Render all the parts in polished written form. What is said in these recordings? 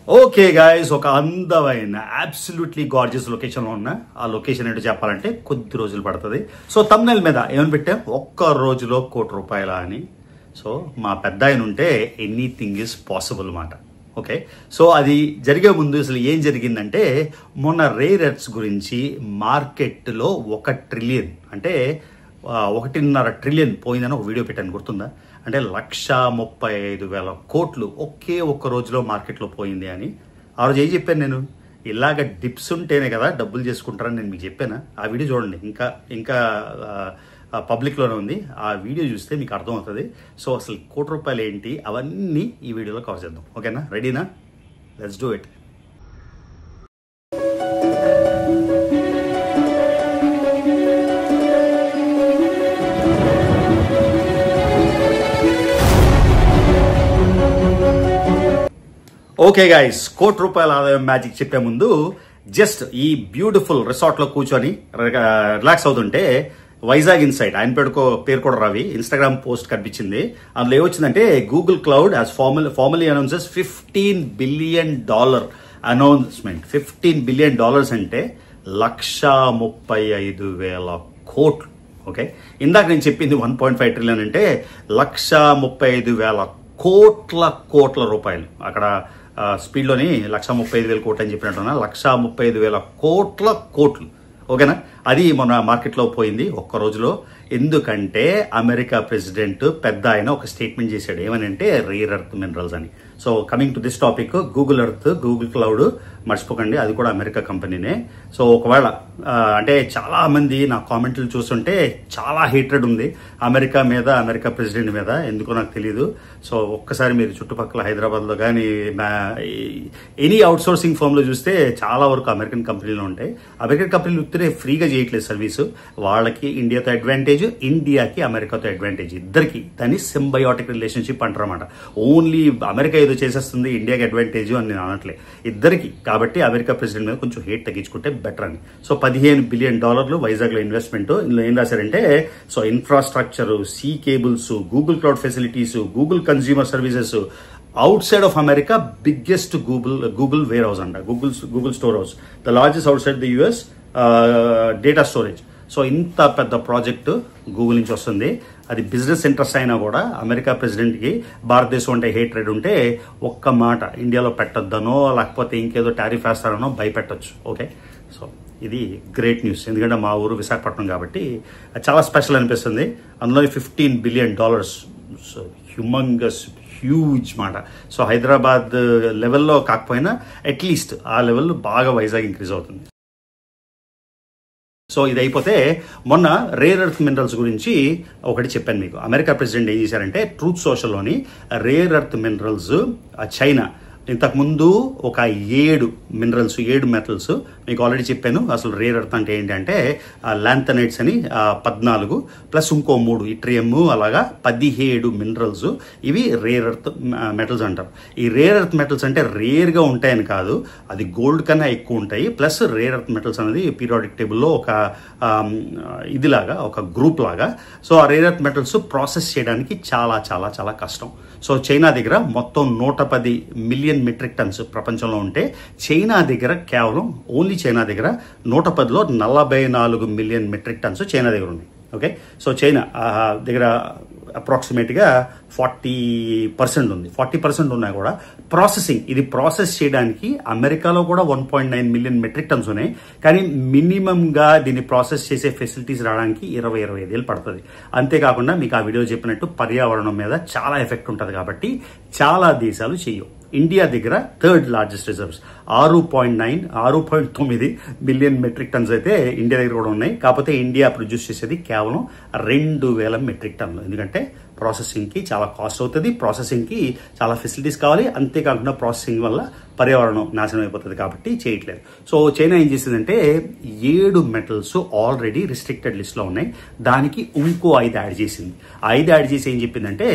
Okay guys, ఒక అందమైన absolutely gorgeous location లో ఉన్నా. ఆ లొకేషన్ ఏంటో చెప్పాలంటే కొద్ది రోజులు పడుతుంది. సో తమ్నెల్ మీద ఏమని పెట్టాం, ఒక్క రోజులో ₹1,00,00,000 అని. సో మా పెద్ద ఆయన ఉంటే ఎనీథింగ్ ఈజ్ పాసిబుల్ మాట. ఓకే, సో అది జరిగే ముందు అసలు ఏం జరిగిందంటే, మొన్న రేర్ ఎర్త్స్ గురించి మార్కెట్లో 1 ట్రిలియన్ అంటే 1.5 ట్రిలియన్ పోయిందని ఒక వీడియో పెట్టాను, గుర్తుందా? అంటే 1,35,000 కోట్లు ఒకే ఒక్క రోజులో మార్కెట్లో పోయింది అని. ఆ రోజు ఏం చెప్పాను నేను, ఇలాగ డిప్స్ ఉంటేనే కదా డబ్బులు చేసుకుంటారని నేను మీకు చెప్పాను. ఆ వీడియో చూడండి, ఇంకా పబ్లిక్లోనే ఉంది. ఆ వీడియో చూస్తే మీకు అర్థమవుతుంది. సో అసలు ₹1,00,00,000 ఏంటి అవన్నీ ఈ వీడియోలో కవర్ చేద్దాం. ఓకేనా, రెడీనా? Let's do it. Okay guys, ₹1,00,00,000 ఆదాయం మ్యాజిక్ చెప్పే ముందు జస్ట్ ఈ బ్యూటిఫుల్ రిసార్ట్ లో కూర్చొని రిలాక్స్ అవుతుంటే వైజాగ్ ఇన్సైట్, ఆయన పేరు కూడా రవి, ఇన్స్టాగ్రామ్ పోస్ట్ కనిపించింది. అందులో ఏమొచ్చిందంటే, Google cloud as formally announces $15 billion announcement. $15 billion అంటే 135,000 కోట్లు. ఓకే, ఇందాక నేను చెప్పింది 1.5 ట్రిలియన్ అంటే 135,000 కోట్ల రూపాయలు. అక్కడ స్పీడ్లోని 135,000 కోట్లు అని చెప్పినట్టున్నా, 135,000 కోట్లు. ఓకేనా, అది మన మార్కెట్లో పోయింది ఒక్క రోజులో. ఎందుకంటే అమెరికా ప్రెసిడెంట్ పెద్ద ఆయన ఒక స్టేట్మెంట్ చేశాడు. ఏమని అంటే, రేర్ ఎర్త్ మినరల్స్ అని. So coming to this topic, Google cloud మర్చిపోకండి, అది కూడా అమెరికా కంపెనీనే. సో ఒకవేళ అంటే చాలా మంది నా కామెంట్లు చూస్తుంటే చాలా హేట్రెడ్ ఉంది అమెరికా మీద, అమెరికా ప్రెసిడెంట్ మీద, ఎందుకో నాకు తెలియదు. సో ఒక్కసారి మీరు చుట్టుపక్కల హైదరాబాద్లో కానీ ఎనీ అవుట్ సోర్సింగ్ ఫర్మ్ లో చూస్తే చాలా వరకు అమెరికన్ కంపెనీలు ఉంటాయి. అమెరికన్ కంపెనీలు ఉత్తరే ఫ్రీగా చేయట్లేదు సర్వీసు. వాళ్ళకి ఇండియాతో అడ్వాంటేజ్, ఇండియాకి అమెరికాతో అడ్వాంటేజ్, ఇద్దరికి. దాన్ని సింబయోటిక్ రిలేషన్షిప్ అంటారన్నమాట. ఓన్లీ అమెరికా ఏదో చేసేస్తుంది, ఇండియాకి అడ్వాంటేజ్ అని నేను అనట్లే, ఇద్దరికి. కాబట్టి అమెరికా ప్రెసిడెంట్ మీద కొంచెం హేట్ తగ్గించుకుంటే బెటర్ అని. సో $15 బిలియన్ వైజాగ్ లో ఇన్వెస్ట్మెంట్. ఇందులో ఏం రాశారంటే, so infrastructure, sea cables, Google cloud facilities, Google consumer services, outside of America biggest Google warehouse అంట, Google storehouse, the largest outside the US data storage. So ఇంత పెద్ద project Google నుంచి వస్తుంది. అది business interest అయినా కూడా America ప్రెసిడెంట్కి భారతదేశం అంటే హేట్రెడ్ ఉంటే ఒక్క మాట, ఇండియాలో పెట్టొద్దనో లేకపోతే ఇంకేదో టారిఫ్ వేస్తారనో భయపెట్టొచ్చు. ఓకే, సో ఇది గ్రేట్ న్యూస్. ఎందుకంటే మా ఊరు విశాఖపట్నం కాబట్టి చాలా స్పెషల్ అనిపిస్తుంది. అందులో $15 బిలియన్, సో హ్యూమంగస్, హ్యూజ్ మాట. సో హైదరాబాద్ లెవెల్లో కాకపోయినా అట్లీస్ట్ ఆ లెవెల్లో బాగా వైజాగ్ ఇంక్రీజ్ అవుతుంది. సో ఇది అయిపోతే, మొన్న రేర్ ఎర్త్ మినరల్స్ గురించి ఒకటి చెప్పాను మీకు. అమెరికా ప్రెసిడెంట్ ఏం చేశారంటే, ట్రూత్ సోషల్లోని రేర్ ఎర్త్ మినరల్స్ చైనా ఇంతకుముందు ఒక 7 మెటల్స్ మీకు ఆల్రెడీ చెప్పాను. అసలు రేర్ ఎర్త్ అంటే ఏంటంటే లాంథనైట్స్ అని 14 ప్లస్ ఇంకో 3 ఇట్రియం, అలాగా 17 మినరల్స్. ఇవి రేర్ ఎర్త్ మెటల్స్ అంటారు. ఈ రేర్ ఎర్త్ మెటల్స్ అంటే రేర్గా ఉంటాయని కాదు, అది గోల్డ్ కన్నా ఎక్కువ ఉంటాయి. ప్లస్ రేర్ ఎర్త్ మెటల్స్ అనేది పీరియాడిక్ టేబుల్లో ఒక ఇదిలాగా, ఒక గ్రూప్ లాగా. సో ఆ రేర్ ఎర్త్ మెటల్స్ ప్రాసెస్ చేయడానికి చాలా చాలా చాలా కష్టం. సో చైనా దగ్గర మొత్తం 110 మిలియన్ మెట్రిక్ టన్స్ ప్రపంచంలో ఉంటే, చైనా దగ్గర కేవలం ఓన్లీ చైనా దగ్గర 110లో 44 మిలియన్ మెట్రిక్ టన్స్ చైనా దగ్గర ఉన్నాయి. ఓకే, సో చైనా దగ్గర అప్రాక్సిమేట్గా 40% ఉంది. 40% ఉన్నా కూడా ప్రాసెసింగ్, ఇది ప్రాసెస్ చేయడానికి అమెరికాలో కూడా 1.9 మిలియన్ మెట్రిక్ టన్స్ ఉన్నాయి. కానీ మినిమంగా దీన్ని ప్రాసెస్ చేసే ఫెసిలిటీస్ రావడానికి 20-25 ఏళ్ళు పడుతుంది. అంతేకాకుండా మీకు ఆ వీడియో చెప్పినట్టు పర్యావరణం మీద చాలా ఎఫెక్ట్ ఉంటుంది కాబట్టి చాలా దేశాలు చేయవు. ఇండియా దగ్గర 3rd largest reserves 6.9 million metric tons అయితే ఇండియా దగ్గర కూడా ఉన్నాయి. కాకపోతే ఇండియా ప్రొడ్యూస్ చేసేది కేవలం 2,000 మెట్రిక్ టన్నులు. ఎందుకంటే ప్రాసెసింగ్కి చాలా కాస్ట్ అవుతుంది, ప్రాసెసింగ్కి చాలా ఫెసిలిటీస్ కావాలి. అంతేకాకుండా ప్రాసెసింగ్ వల్ల పర్యావరణం నాశనం అయిపోతుంది కాబట్టి చేయట్లేదు. సో చైనా ఏం చేసిందంటే, 7 మెటల్స్ ఆల్రెడీ రిస్ట్రిక్టెడ్ లిస్ట్లో ఉన్నాయి, దానికి ఇంకో 5 యాడ్ చేసింది. 5 యాడ్ చేసి ఏం చెప్పిందంటే,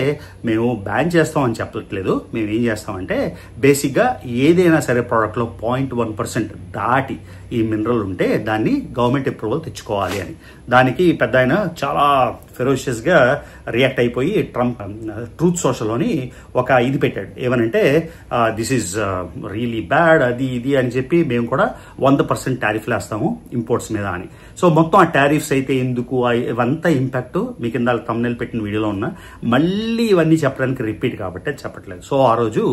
మేము బ్యాన్ చేస్తామని చెప్పట్లేదు, మేము ఏం చేస్తామంటే బేసిక్గా ఏదైనా సరే ప్రోడక్ట్లో 0.1% దాటి ఈ మినరల్ ఉంటే దాన్ని గవర్నమెంట్ అప్రూవల్ తెచ్చుకోవాలి అని. దానికి పెద్ద ఆయన చాలా ఫెరోషియస్గా రియాక్ట్ అయిపోయి ట్రంప్ ట్రూత్ సోషల్లోని ఒక ఇది పెట్టాడు. ఏమనంటే, దిస్ ఈజ్ రియలీ బ్యాడ్, అది ఇది అని చెప్పి మేము కూడా 100% టారిఫ్లు వేస్తాము ఇంపోర్ట్స్ మీద అని. సో మొత్తం ఆ టారిఫ్స్ అయితే ఎందుకు, ఇవంతా ఇంపాక్ట్ మీకు ఇందాక థంబ్నెయిల్ పెట్టిన వీడియోలో ఉన్న మళ్ళీ ఇవన్నీ చెప్పడానికి రిపీట్ కాబట్టి చెప్పట్లేదు. సో ఆ రోజు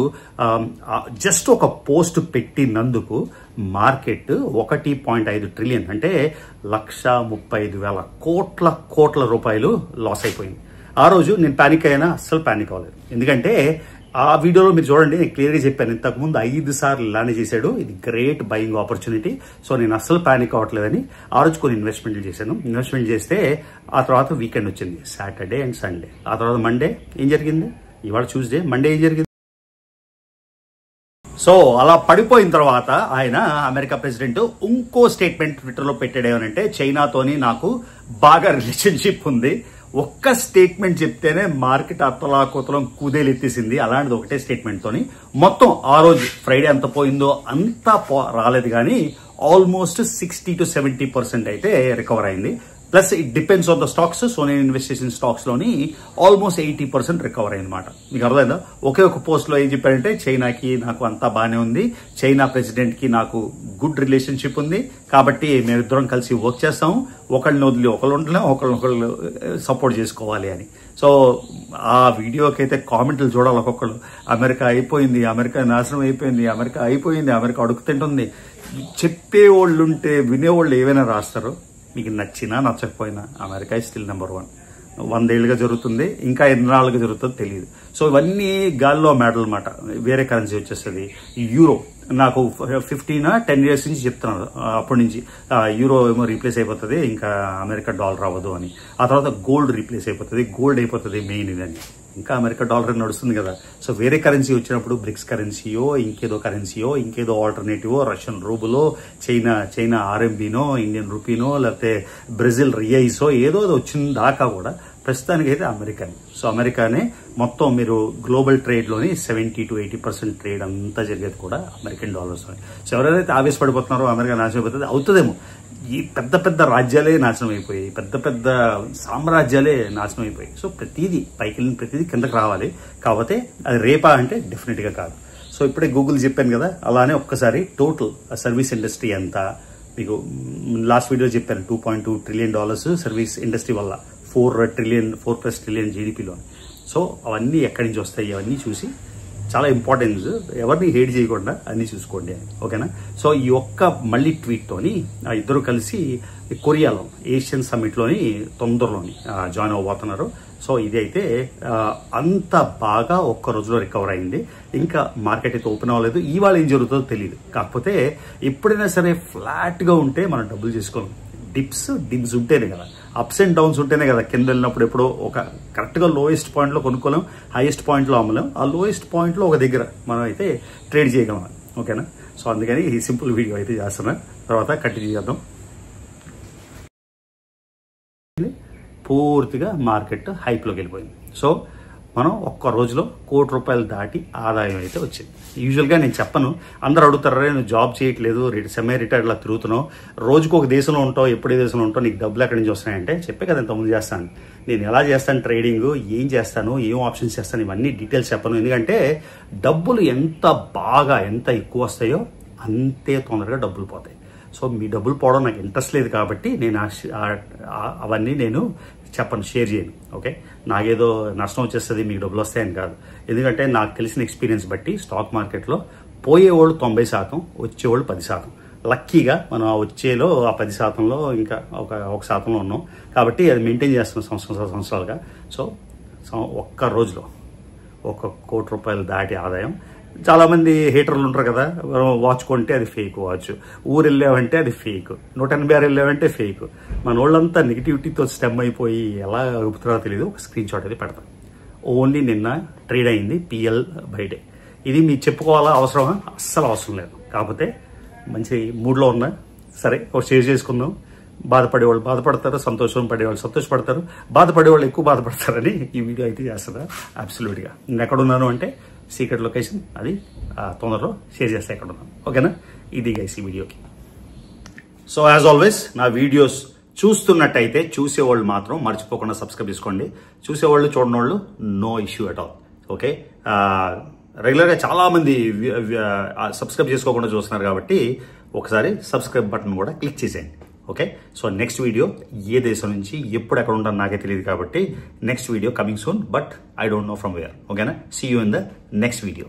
జస్ట్ ఒక పోస్ట్ పెట్టినందుకు మార్కెట్ 1.5 ట్రిలియన్ అంటే 1,35,000 కోట్ల రూపాయలు లాస్ అయిపోయింది. ఆ రోజు నేను ప్యానిక్ అయినా అస్సలు ప్యానిక్ అవ్వలేదు. ఎందుకంటే ఆ వీడియోలో మీరు చూడండి, నేను క్లియర్గా చెప్పాను, ఇంతకుముందు 5 సార్లు ఇలానే చేశాడు, ఇది గ్రేట్ బయింగ్ ఆపర్చునిటీ. సో నేను అస్సలు ప్యానిక్ అవ్వట్లేదని ఆ రోజు కొన్ని ఇన్వెస్ట్మెంట్లు చేశాను. ఇన్వెస్ట్మెంట్ చేస్తే ఆ తర్వాత వీకెండ్ వచ్చింది, సాటర్డే అండ్ సండే. ఆ తర్వాత మండే ఏం జరిగింది, ఇవాళ ట్యూస్డే, మండే ఏం జరిగింది. సో అలా పడిపోయిన తర్వాత ఆయన అమెరికా ప్రెసిడెంట్ ఇంకో స్టేట్మెంట్ ట్విట్టర్లో పెట్టాడు. ఏమనంటే చైనాతోని నాకు బాగా రిలేషన్షిప్ ఉంది. ఒక్క స్టేట్మెంట్ చెప్తేనే మార్కెట్ అత్తలాకోతలం కుదేలెత్తేసింది. అలాంటిది ఒకటే స్టేట్మెంట్ తోని మొత్తం ఆ రోజు ఫ్రైడే ఎంత పోయిందో అంతా రాలేదు, కానీ ఆల్మోస్ట్ 60 to 70% అయితే రికవర్ అయింది. Plus it depends on the stocks. So నేను ఇన్వెస్ట్ చేసిన స్టాక్స్ లోని ఆల్మోస్ట్ 80% రికవర్ అయింది అనమాట. మీకు అర్థమైందా? ఒకే ఒక పోస్ట్ లో ఏం చెప్పారంటే చైనాకి నాకు అంతా బాగానే ఉంది, చైనా ప్రెసిడెంట్ కి నాకు గుడ్ రిలేషన్షిప్ ఉంది, కాబట్టి మేమిద్దరం కలిసి వర్క్ చేస్తాము, ఒకళ్ళని వదిలి ఒకళ్ళు ఉండలేము, ఒకళ్ళు సపోర్ట్ చేసుకోవాలి అని. సో ఆ వీడియోకి అయితే కామెంట్లు చూడాలి ఒక్కొక్కళ్ళు, అమెరికా అయిపోయింది, అమెరికా నాశనం అయిపోయింది, అమెరికా అయిపోయింది, అమెరికా అడుగుతుంటుంది. చెప్పేవాళ్ళుంటే వినేవాళ్ళు ఏవైనా రాస్తారు. మీకు నచ్చినా నచ్చకపోయినా అమెరికా స్టిల్ నెంబర్ 1. 100 ఏళ్ళుగా జరుగుతుంది, ఇంకా ఎన్ని నాళ్ళుగా జరుగుతుందో తెలియదు. సో ఇవన్నీ గాల్లో మేడల్ అనమాట. వేరే కరెన్సీ వచ్చేస్తుంది. యూరో నాకు 10 years నుంచి చెప్తున్నారు, అప్పటి నుంచి యూరో ఏమో రీప్లేస్ అయిపోతుంది, ఇంకా అమెరికా డాలర్ అవ్వదు అని. ఆ తర్వాత గోల్డ్ రీప్లేస్ అయిపోతుంది, గోల్డ్ అయిపోతుంది మెయిన్ ఇదని. ఇంకా అమెరికా డాలర్ నడుస్తుంది కదా. సో వేరే కరెన్సీ వచ్చినప్పుడు బ్రిక్స్ కరెన్సీయో, ఇంకేదో కరెన్సీయో, ఇంకేదో ఆల్టర్నేటివో, రష్యన్ రూబులో, చైనా ఆర్ఎంబీనో, ఇండియన్ రూపీనో, లేకపోతే బ్రెజిల్ రియైసో ఏదో వచ్చిన దాకా కూడా ప్రస్తుతానికైతే అమెరికానే. సో అమెరికానే మొత్తం మీరు గ్లోబల్ ట్రేడ్లోని 70 to 80% ట్రేడ్ అంతా జరిగేది కూడా అమెరికన్ డాలర్స్. సో ఎవరైతే ఆవేశపడిపోతున్నారో అమెరికా నాశనం అయిపోతుంది, అవుతుందేమో. ఈ పెద్ద పెద్ద రాజ్యాలే నాశనం అయిపోయాయి, పెద్ద పెద్ద సామ్రాజ్యాలే నాశనం అయిపోయాయి. సో ప్రతిదీ పైకి వెళ్ళిన ప్రతిదీ కిందకి రావాలి. కాకపోతే అది రేపా అంటే డెఫినెట్గా కాదు. సో ఇప్పుడే గూగుల్ చెప్పాను కదా, అలానే ఒక్కసారి టోటల్ సర్వీస్ ఇండస్ట్రీ ఎంత మీకు లాస్ట్ వీడియో చెప్పాను, $2.2 trillion సర్వీస్ ఇండస్ట్రీ వల్ల 4+ ట్రిలియన్ జీడిపిలో. సో అవన్నీ ఎక్కడి నుంచి వస్తాయి అవన్నీ చూసి చాలా ఇంపార్టెన్స్, ఎవరిని హేట్ చేయకుండా అన్ని చూసుకోండి, ఓకేనా. సో ఈ ఒక్క మళ్ళీ ట్వీట్తోని ఇద్దరు కలిసి కొరియాలో ఏషియన్ సమ్మిట్లోని తొందరలోని జాయిన్ అవ్వబోతున్నారు. సో ఇది అయితే అంత బాగా ఒక్క రోజులో రికవర్ అయింది. ఇంకా మార్కెట్ అయితే ఓపెన్ అవ్వలేదు. ఇవాళ ఏం జరుగుతుందో తెలియదు. కాకపోతే ఎప్పుడైనా సరే ఫ్లాట్గా ఉంటే మనం డబ్బులు చేసుకోవాలి. డిప్స్ ఉంటేనే కదా, అప్స్ అండ్ డౌన్స్ ఉంటేనే కదా. కింద వెళ్ళినప్పుడు ఎప్పుడో ఒక కరెక్ట్గా లోయెస్ట్ పాయింట్లో కొనుక్కోలేం, హైయెస్ట్ పాయింట్లో అమ్మలేం. ఆ లోయెస్ట్ పాయింట్లో ఒక దగ్గర మనం అయితే ట్రేడ్ చేయగలం, ఓకేనా. సో అందుకని ఈ సింపుల్ వీడియో అయితే చేస్తున్నా, తర్వాత కంటిన్యూ చేద్దాం. పూర్తిగా మార్కెట్ హైప్లోకి వెళ్ళిపోయింది. సో మనం ఒక్క రోజులో ₹1,00,00,000 దాటి ఆదాయం అయితే వచ్చింది. యూజువల్గా నేను చెప్పను, అందరూ అడుగుతారు, నువ్వు జాబ్ చేయట్లేదు, సెమీ రిటైర్డ్లా తిరుగుతున్నావు, రోజుకు ఒక దేశంలో ఉంటావు, ఎప్పుడు దేశంలో ఉంటావు, నీకు డబ్బులు ఎక్కడి నుంచి వస్తున్నాయంటే చెప్పే కదా ఇంతకుముందు చేస్తాను. నేను ఎలా చేస్తాను ట్రేడింగ్, ఏం చేస్తాను, ఏం ఆప్షన్స్ చేస్తాను, ఇవన్నీ డీటెయిల్స్ చెప్పను. ఎందుకంటే డబ్బులు ఎంత ఎక్కువ వస్తాయో అంతే తొందరగా డబ్బులు పోతాయి. సో మీ డబ్బులు పోవడం నాకు ఇంట్రెస్ట్ లేదు కాబట్టి నేను అవన్నీ నేను చెప్పను, షేర్ చేయను, ఓకే. నాకేదో నష్టం వచ్చేస్తుంది, మీకు డబ్బులు వస్తాయని కాదు. ఎందుకంటే నాకు తెలిసిన ఎక్స్పీరియన్స్ బట్టి స్టాక్ మార్కెట్లో పోయేవాళ్ళు 90%, వచ్చేవాళ్ళు 10%. లక్కీగా మనం ఆ వచ్చేలో ఆ 10%లో ఇంకా ఒక శాతంలో ఉన్నాం కాబట్టి అది మెయింటైన్ చేస్తున్నాం సంవత్సరాలుగా. సో ఒక్క రోజులో ₹1,00,00,000 దాటి ఆదాయం. చాలా మంది హేటర్లు ఉంటారు కదా, వాచ్ కొంటే అది ఫేక్ వాచ్, ఊరు వెళ్ళావంటే అది ఫేక్, 186 వెళ్ళావంటే ఫేక్. మన వాళ్ళంతా నెగిటివిటీతో స్టెమ్ అయిపోయి ఎలా అగుపుతారో తెలియదు. ఒక స్క్రీన్ షాట్ అయితే పెడతాం. ఓన్లీ నిన్న ట్రేడ్ అయింది PL బై డే. ఇది మీకు చెప్పుకోవాలా అవసరమా? అస్సలు అవసరం లేదు. కాకపోతే మంచి మూడ్లో ఉన్నా సరే ఒక షేర్ చేసుకుందాం. బాధపడేవాళ్ళు బాధపడతారు, సంతోషం పడేవాళ్ళు సంతోషపడతారు, బాధపడేవాళ్ళు ఎక్కువ బాధపడతారని ఈ వీడియో అయితే చేస్తుందా. అబ్సల్యూట్గా నేను ఎక్కడున్నాను అంటే సీక్రెట్ లొకేషన్, అది తొందరలో షేర్ చేస్తా ఎక్కడ ఉన్నాను, ఓకేనా. ఇది గైస్ ఈ వీడియోకి. సో యాజ్ ఆల్వేస్ నా వీడియోస్ చూస్తున్నట్టయితే చూసేవాళ్ళు మాత్రం మర్చిపోకుండా సబ్స్క్రైబ్ చేసుకోండి. చూసేవాళ్ళు చూడని వాళ్ళు no issue at all, okay. రెగ్యులర్గా చాలామంది సబ్స్క్రైబ్ చేసుకోకుండా చూస్తున్నారు కాబట్టి ఒకసారి సబ్స్క్రైబ్ బటన్ కూడా క్లిక్ చేసేయండి. ఓకే, సో నెక్స్ట్ వీడియో ఏ దేశం నుంచి ఎప్పుడు ఎక్కడ ఉంటాను నాకే తెలియదు కాబట్టి next video coming soon, but I don't know from where. ఓకేనా, see you in the next video.